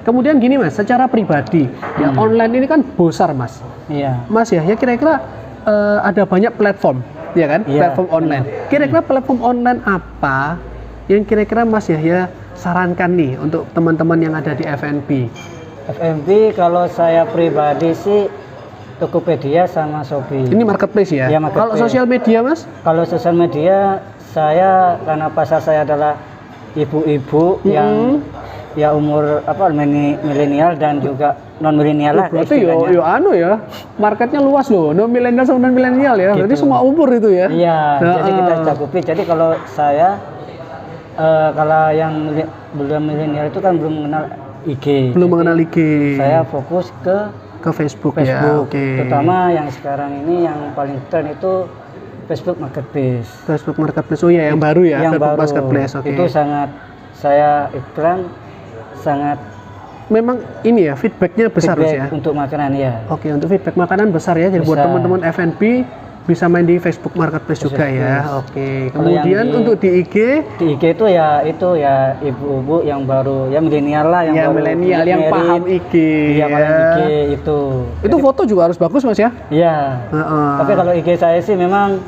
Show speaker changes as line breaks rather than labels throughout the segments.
Kemudian gini Mas, secara pribadi, ya online ini kan besar Mas.
Iya.
Mas ya kira-kira ada banyak platform, ya kan?
Iya,
Platform online. Kira-kira platform online apa yang kira-kira Mas Yahya sarankan nih untuk teman-teman yang ada di FNB?
FNB kalau saya pribadi sih Tokopedia sama Shopee.
Ini marketplace ya?
Iya, marketplace.
Kalau sosial media Mas?
Kalau sosial media saya karena pasar saya adalah ibu-ibu yang ya umur milenial dan juga non milenial lah.
Berarti yo marketnya luas loh, non milenial sama non milenial ya. Berarti
Gitu.
semua umur itu ya.
Iya, jadi kita cakupi. Jadi kalau saya kalau yang belum milenial itu kan belum mengenal IG.
Belum mengenal IG.
Saya fokus ke
Facebook ya.
Facebook.
Oke.
Terutama yang sekarang ini yang paling tren itu Facebook Marketplace.
Facebook Marketplace. Oh ya, yang baru ya.
Yang
Facebook
baru.
Marketplace. Oke.
Itu sangat saya iklan sangat
memang ini ya feedbacknya besar
feedback
ya.
untuk makanan ya.
Oke, untuk feedback makanan besar ya. Jadi buat
Besar.
teman-teman FNB bisa main di Facebook Marketplace juga ya. Oke.
Kalau
Kemudian
yang
untuk di IG
itu ya ibu-ibu yang baru ya milenial lah yang
ya
baru
milenial yang
married.
paham IG.
Iya, paham IG itu.
Itu foto juga harus bagus Mas ya.
Iya. Tapi kalau IG saya sih memang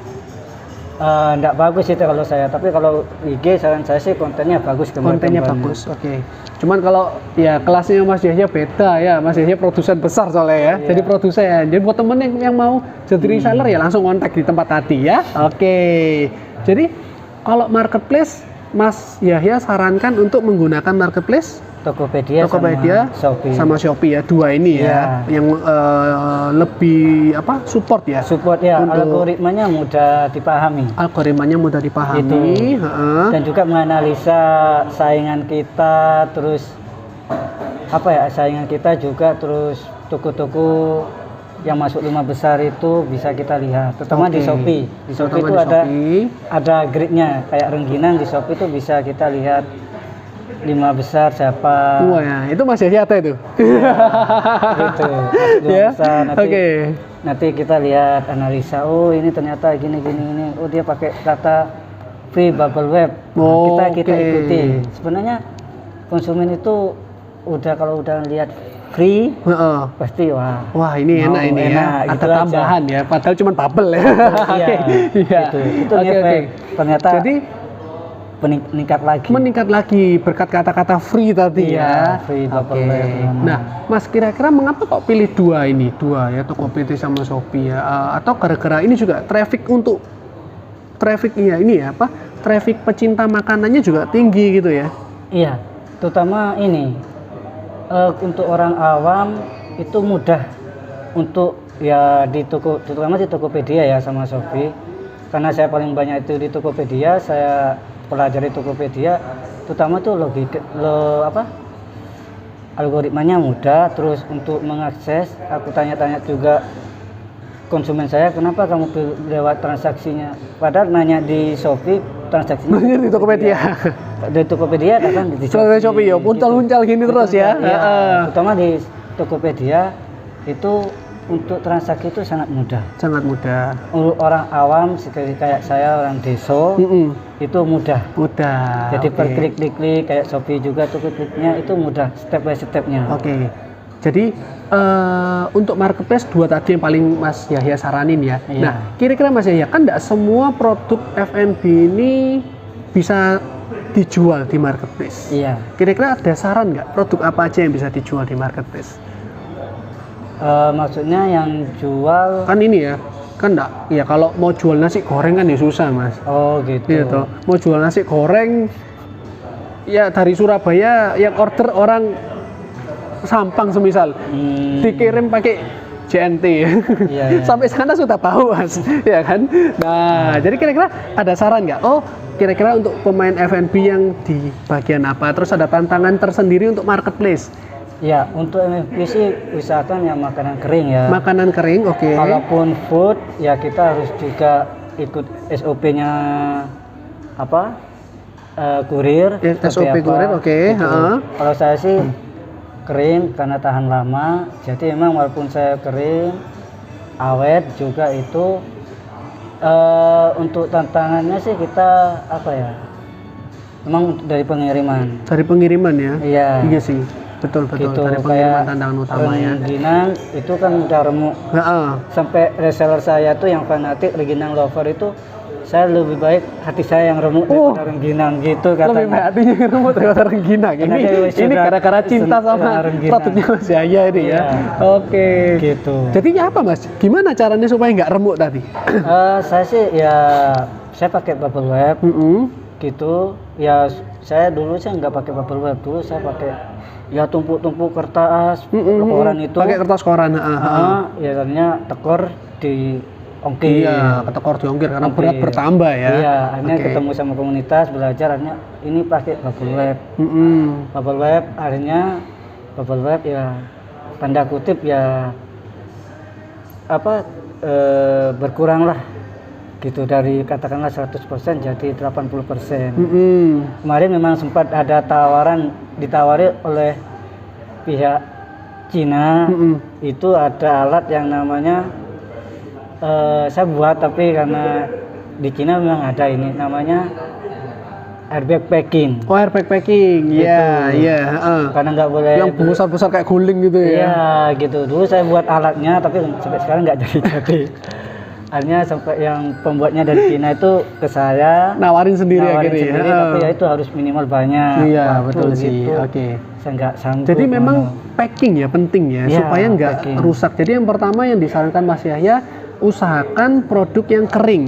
enggak bagus itu kalau saya. Tapi kalau IG saran saya sih kontennya bagus.
Kontennya bagus. Oke. Cuman kalau ya kelasnya Mas Yahya beda ya. Mas Yahya produsen besar soalnya ya.
Iya.
Jadi produsen. Jadi buat temen yang mau jadi reseller ya langsung kontak di tempat tadi ya. Oke. Jadi kalau marketplace Mas Yahya sarankan untuk menggunakan marketplace
Tokopedia
sama Shopee ya, dua ini ya, yang lebih support ya.
Support ya, algoritmanya mudah dipahami.
Algoritmanya mudah dipahami.
Dan juga menganalisa saingan kita, terus saingan kita juga, terus toko-toko yang masuk 5 besar itu bisa kita lihat, terutama di Shopee. Di Shopee itu ada gridnya, kayak rengginan di Shopee itu bisa kita lihat 5 besar siapa.
Wah ya, itu Mas Yahya ada itu.
Gitu.
Ya.
Nanti, nanti kita lihat analisa. Oh ini ternyata gini. Oh dia pakai kata free bubble wrap. Nah, kita ikuti. Sebenarnya konsumen itu kalau udah lihat free, pasti wah
ini enak ini ya. Ada gitu tambahan aja. Ya, padahal cuma bubble ya.
Iya. Itu ngefek. Ternyata. Jadi meningkat lagi berkat kata-kata free tadi ya. Free
Nah, Mas kira-kira mengapa kok pilih dua ya, Tokopedia sama Shopee ya? Atau gara-gara ini juga traffic pecinta makanannya juga tinggi gitu ya?
Iya, terutama ini untuk orang awam itu mudah untuk ya terutama di Tokopedia ya sama Shopee. Karena saya paling banyak itu di Tokopedia, saya pelajari Tokopedia, terutama tuh algoritmanya mudah, terus untuk mengakses aku tanya-tanya juga konsumen saya, kenapa kamu lewat transaksinya, padahal nanya di Shopee transaksinya
di Tokopedia.
Di Tokopedia kan di
Shopee ya puncal-puncal gini terus ya.
Terutama di Tokopedia itu untuk transaksi itu sangat mudah. Orang awam seperti kayak saya, orang desa, itu mudah. Jadi per klik kayak Shopee juga tuh kliknya itu mudah, step by stepnya.
Oke. Jadi untuk marketplace dua tadi yang paling Mas Yahya saranin ya. Iya. Nah, kira-kira Mas Yahya kan tidak semua produk FNB ini bisa dijual di marketplace.
Iya.
Kira-kira ada saran nggak produk apa aja yang bisa dijual di marketplace?
Maksudnya yang jual
kan ini ya, kan enggak ya, kalau mau jual nasi goreng kan ya susah Mas.
Oh gitu.
Gitu. Mau jual nasi goreng ya dari Surabaya yang order orang Sampang semisal dikirim pakai JNT sampai sana sudah bau Mas ya kan. Nah jadi kira-kira ada saran nggak? Oh kira-kira untuk pemain FNB yang di bagian apa, terus ada tantangan tersendiri untuk marketplace?
Ya, untuk MFB sih usahakan yang makanan kering ya.
Makanan kering, oke.
Kalaupun food, ya kita harus juga ikut SOP-nya kurir.
SOP kurir, oke.
Gitu. Kalau saya sih kering karena tahan lama. Jadi memang walaupun saya kering, awet juga itu untuk tantangannya sih kita memang dari pengiriman.
Dari pengiriman ya?
Iya.
Iya sih. betul
gitu.
dari pengiriman
Kayak
tantangan utama ya.
rengginang itu kan udah remuk.
Heeh.
Sampai reseller saya tuh yang fanatik rengginang lover itu, saya lebih baik hati saya yang remuk daripada rengginang gitu
Lebih
katanya.
baik hatinya remuk daripada rengginang.
Karena dia
Ini
sudah
gara-gara cinta sama
rengginang.
produknya Mas Yahya ini ya.
Iya.
Oke.
Gitu.
Jadi apa Mas? Gimana caranya supaya nggak remuk tadi?
Saya sih ya saya pakai bubble wrap gitu. Ya saya dulu sih nggak pakai bubble wrap, dulu saya pakai ya tumpuk-tumpuk kertas koran itu.
Pakai kertas koran.
Ya akhirnya tekor di ongkir.
Iya, ketekor diongkir karena berat bertambah ya.
Iya, akhirnya ketemu sama komunitas, belajar, akhirnya ini pakai bubble wrap. Bubble wrap, akhirnya bubble wrap ya tanda kutip ya apa berkurang lah gitu, dari katakanlah 100% jadi 80%. Kemarin memang sempat ada ditawari oleh pihak Cina, itu ada alat yang namanya saya buat, tapi karena di Cina memang ada ini namanya airbag packing.
Oh, airbag packing. Iya,
Gitu.
iya,
Karena nggak boleh
yang besar-besar kayak guling gitu ya.
Iya gitu. Dulu saya buat alatnya, tapi sampai sekarang nggak jadi. Akhirnya sampai yang pembuatnya dari Cina itu ke saya
Nawarin sendiri akhirnya.
tapi ya itu harus minimal banyak.
Iya,
waktu
betul sih.
gitu.
Oke.
Saya nggak sanggup.
Jadi memang packing ya penting ya,
Iya,
supaya nggak
packing.
rusak. Jadi yang pertama yang disarankan Mas Yahya, usahakan produk yang kering.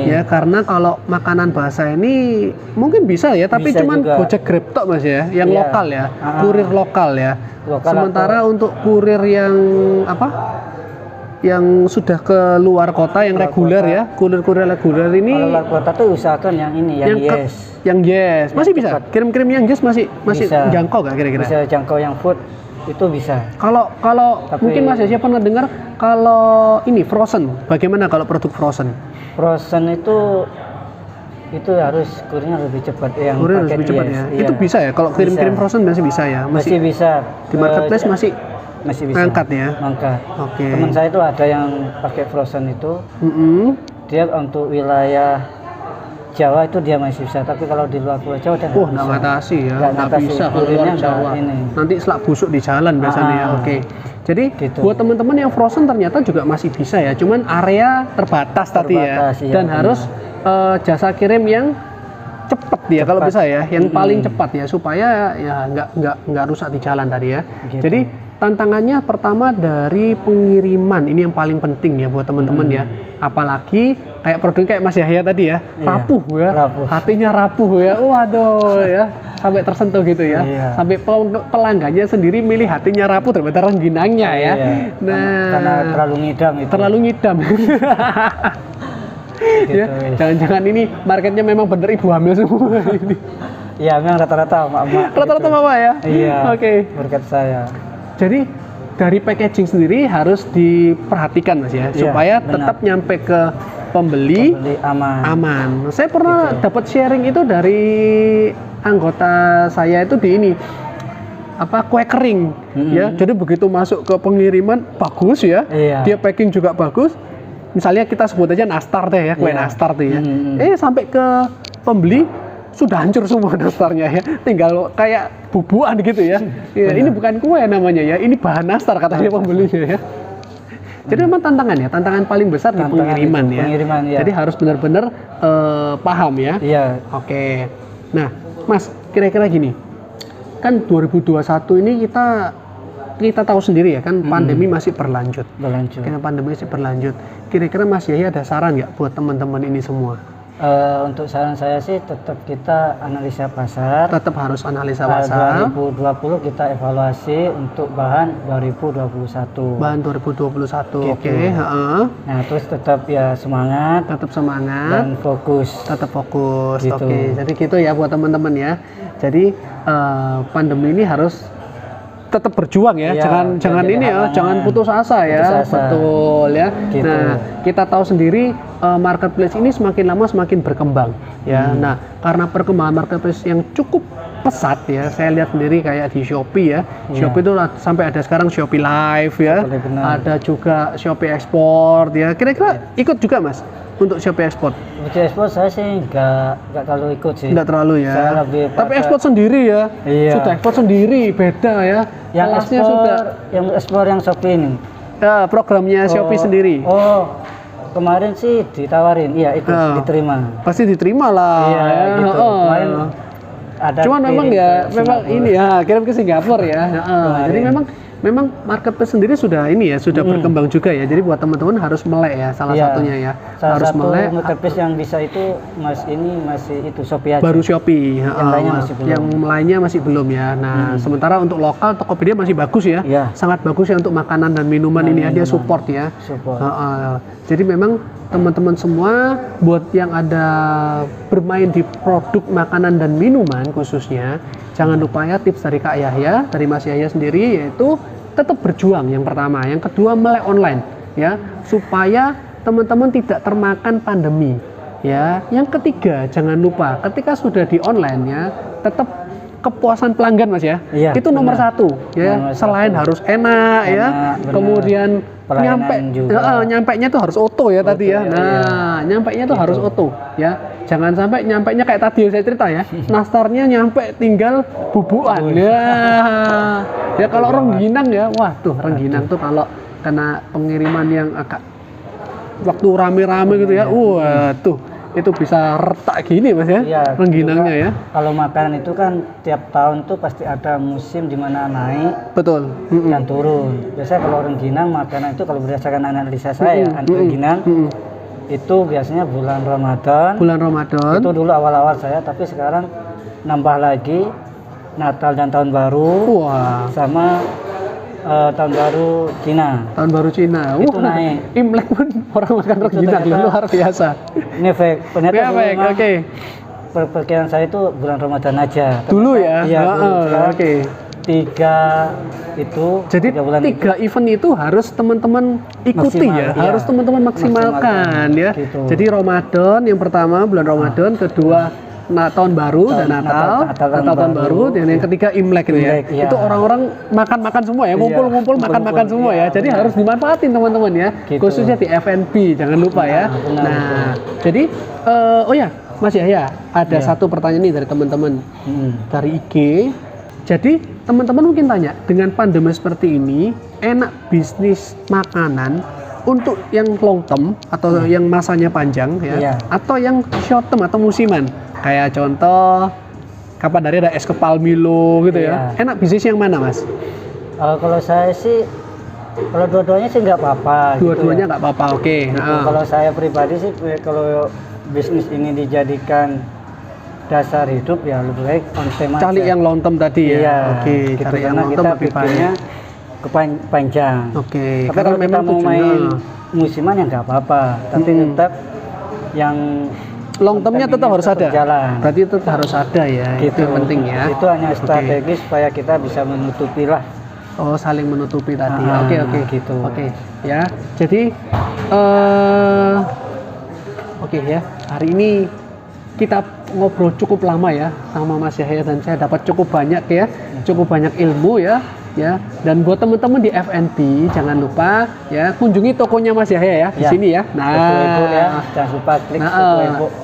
Ya, karena kalau makanan basah ini mungkin bisa ya, tapi
Bisa
cuman
juga.
Gojek Grab tok Mas ya, yang
Iya.
lokal ya, kurir lokal ya.
Lokal
Sementara untuk kurir yang apa? Yang sudah ke luar kota, yang reguler ya, kurir-kurir reguler ini.
Kalau luar kota tuh usahakan yang ini, yang yes.
Yang yes, masih bisa.
cepat.
Kirim-kirim yang yes masih
Bisa.
jangkau nggak kira-kira?
Bisa jangkau yang food itu bisa.
Kalau
Tapi-
mungkin Mas Yahya pernah dengar kalau ini frozen, bagaimana kalau produk frozen?
Frozen itu harus kurirnya lebih cepat yang
Kurir harus
paket
lebih cepat
yes.
ya.
Iya.
Itu bisa ya? Kalau kirim-kirim
Bisa.
frozen masih bisa ya?
Masih bisa.
Di marketplace masih
bisa.
ngangkat ya?
Mangkat.
Oke.
Teman saya itu ada yang pakai frozen itu, dia untuk wilayah Jawa itu dia masih bisa, tapi kalau di luar Pulau Jawa dia
Wah,
nggak
nggak
bisa.
ngatasi ya,
Nggak
nggak
ngatasi.
bisa kalau
Kurirnya
luar
nggak
Jawa.
ini.
Nanti selak busuk di jalan biasanya ya. Oke. Jadi
Gitu.
buat teman-teman yang frozen ternyata juga masih bisa ya, cuman area terbatas tadi ya,
Terbatas, iya,
dan
benar.
harus jasa kirim yang cepat ya kalau bisa ya, yang paling cepat ya, supaya ya nggak rusak di jalan tadi ya.
Gitu.
Jadi tantangannya pertama dari pengiriman, ini yang paling penting ya buat teman-teman ya. Apalagi kayak produk kayak Mas Yahya tadi ya,
Iya,
rapuh ya,
rapuh.
hatinya rapuh ya. Waduh ya, sampai tersentuh gitu ya.
Iya.
Sampai pelanggannya sendiri milih hatinya rapuh daripada rengginangnya ya.
Iya.
Nah,
Karena terlalu ngidam itu.
terlalu ngidam.
Gitu,
Ya,
wis.
jangan-jangan ini marketnya memang bener ibu hamil semua ini.
Iya, memang rata-rata emak-emak.
Rata-rata
gitu.
mama ya.
Iya.
Oke.
Berkat saya.
Jadi dari packaging sendiri harus diperhatikan Mas ya,
Iya,
supaya
benar.
tetap nyampe ke pembeli
Beli aman.
aman. Saya pernah
Gitu.
dapat sharing itu dari anggota saya itu di ini apa kue kering ya. Jadi begitu masuk ke pengiriman bagus ya.
Iya.
Dia packing juga bagus. Misalnya kita sebut aja nastar deh ya, kue
Iya.
nastar tuh ya.
Mm-mm.
Sampai ke pembeli sudah hancur semua nastarnya ya. Tinggal kayak bubuan gitu ya. Ya, ini bukan kue namanya ya. Ini bahan nastar katanya pembelinya ya. Jadi memang tantangan paling besar di
Tantangan
pengiriman
itu,
ya.
pengiriman, ya.
Jadi harus benar-benar paham ya.
Iya.
Oke. Nah, Mas, kira-kira gini. Kan 2021 ini kita tahu sendiri ya kan, pandemi masih berlanjut.
Berlanjut.
Karena pandemi masih berlanjut. Kira-kira Mas Yahya ada saran nggak buat teman-teman ini semua?
Untuk saran saya sih tetap kita analisa pasar.
Tetap harus analisa pasar.
2020 kita evaluasi untuk bahan 2021.
Bahan 2021.
Gitu.
Oke, heeh.
Nah, terus tetap ya semangat
Tetap semangat.
dan fokus.
Tetap fokus.
Gitu.
Oke, jadi gitu ya buat teman-teman ya. Jadi pandemi ini harus tetap berjuang ya,
Iya,
jangan
jadi
ini ya,
halangan.
jangan putus asa ya.
Putus asa.
Betul ya.
Gitu.
Nah, kita tahu sendiri marketplace ini semakin lama semakin berkembang. ya. Nah, karena perkembangan marketplace yang cukup pesat ya, saya lihat sendiri kayak di Shopee ya. Shopee itu sampai ada sekarang Shopee Live ya. Ada juga Shopee Export ya. Kira-kira ikut juga Mas untuk Shopee Export?
Shopee Export saya sih nggak terlalu ikut sih.
Nggak terlalu ya.
Saya lebih
Tapi Export sendiri ya.
Iya.
Sudah Export sendiri beda ya.
Yang
Kelasnya
ekspor,
sudah.
yang ekspor yang Shopee ini.
Ya, programnya Shopee sendiri.
Oh, kemarin sih ditawarin, iya itu diterima.
Pasti diterima lah.
Iya,
ya.
gitu. Kemarin ada.
Cuman memang ya, memang ini ya kirim ke Singapura ya. Jadi memang marketplace sendiri sudah ini ya, sudah berkembang juga ya. Jadi buat teman-teman harus melek ya, salah satunya ya.
Salah
harus
satu
melek.
marketplace yang bisa itu masih itu Shopee aja.
Baru Shopee.
Yang lainnya masih belum.
Yang lainnya masih belum ya. Nah, sementara untuk lokal Tokopedia masih bagus ya.
Iya.
Sangat bagus ya untuk makanan dan minuman ini ya, dia support ya.
Support.
Jadi memang teman-teman semua buat yang ada bermain di produk makanan dan minuman khususnya, jangan lupa ya tips dari Kak Yahya, dari Mas Yahya sendiri, yaitu tetap berjuang yang pertama, yang kedua melek online ya, supaya teman-teman tidak termakan pandemi ya. Yang ketiga, jangan lupa ketika sudah di online ya, tetap kepuasan pelanggan Mas ya.
Iya,
itu nomor satu ya.
Nomor
selain
satu.
harus enak ya,
benar.
kemudian nyampe nya tuh harus oto ya tadi ya. Nah, nyampe nya tuh harus oto ya. Jangan sampai nyampe nya kayak tadi saya cerita ya. Nastarnya nyampe tinggal bubuan ya. Ya kalau rengginang ya, wah tuh rengginang tuh kalau kena pengiriman yang agak waktu rame-rame gitu ya. Wah tuh itu bisa retak gini Mas ya.
Iya,
rengginangnya ya.
Kalau makanan itu kan tiap tahun tuh pasti ada musim di mana naik
Betul.
dan turun. Biasanya kalau rengginang makanan itu kalau berdasarkan analisa saya, rengginang itu biasanya bulan Ramadan.
Bulan Ramadan.
Itu dulu awal-awal saya, tapi sekarang nambah lagi Natal dan Tahun Baru.
Wah.
Sama Tahun Baru Cina.
Tahun Baru Cina.
Itu naik.
Imlek pun orang makan rengginang luar biasa.
Ini fake. Ternyata
Oke.
Perkiraan saya itu bulan Ramadan aja.
Dulu ya.
Iya.
Oke.
3 itu.
Jadi 3 event itu harus teman-teman ikuti ya.
Iya.
Harus teman-teman maksimalkan ya.
Gitu.
Jadi Ramadan yang pertama bulan Ramadan, kedua tahun baru dan Natal tahun baru, dan yang ketiga Imlek gitu ya.
Iya.
Itu orang-orang makan-makan semua ya, ngumpul-ngumpul makan-makan semua ya. Jadi harus dimanfaatin teman-teman ya.
Gitu.
Khususnya di F&B, jangan lupa ya.
Benar,
Jadi oh ya, Mas Yahya, ada satu pertanyaan nih dari teman-teman dari IG. Jadi teman-teman mungkin tanya, dengan pandemi seperti ini, enak bisnis makanan untuk yang long term atau yang masanya panjang ya, atau yang short term atau musiman? Kayak contoh kapan dari ada es kepal Milo gitu ya. Enak bisnis yang mana Mas?
Kalau saya sih, kalau dua-duanya sih nggak apa-apa.
Dua-duanya nggak apa-apa, oke.
Kalau saya pribadi sih, kalau bisnis ini dijadikan dasar hidup ya lebih baik on time aja.
Cari yang long term tadi ya.
Iya,
Oke,
gitu,
cari yang
karena
long
kita
term lebih
pikirnya
baik.
panjang.
Oke.
Tapi kalau kita mau main musiman ya nggak apa-apa. Tapi tetap yang
long termnya tetap harus ada.
Berjalan.
Berarti itu harus ada ya.
Gitu.
Itu yang penting ya.
Itu hanya strategi supaya kita bisa menutupi lah.
Oh, saling menutupi tadi. Oke.
Gitu.
Oke. Ya. Jadi oke ya. Hari ini kita ngobrol cukup lama ya sama Mas Yahya, dan saya dapat cukup banyak ya, cukup banyak ilmu ya. Dan buat teman-teman di F&B jangan lupa ya kunjungi tokonya Mas Yahya ya di sini ya.
Betul, ya. Jangan lupa klik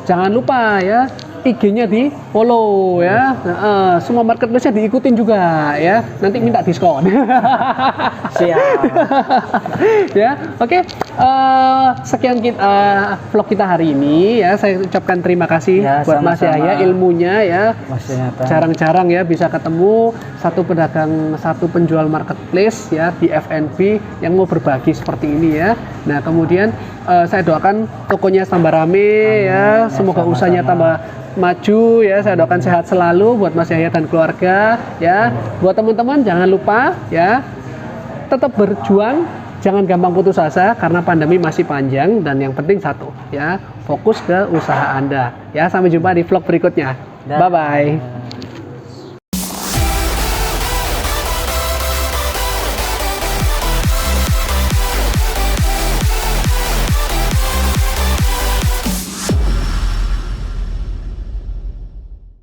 jangan lupa ya IG-nya di follow ya. Semua marketplace-nya diikutin juga ya. Nanti minta diskon.
Siap.
Ya, oke. Sekian vlog kita hari ini ya. Saya ucapkan terima kasih buat Mas Yahya ilmunya ya. Jarang-jarang ya bisa ketemu satu pedagang, satu penjual marketplace ya di F&B yang mau berbagi seperti ini ya. Nah, kemudian saya doakan tokonya tambah rame ya. Semoga usahanya tambah maju ya. Saya doakan sehat selalu buat Mas Yahya dan keluarga ya. Buat teman-teman jangan lupa ya, tetap berjuang, jangan gampang putus asa karena pandemi masih panjang, dan yang penting satu ya, fokus ke usaha Anda ya. Sampai jumpa di vlog berikutnya. Bye bye.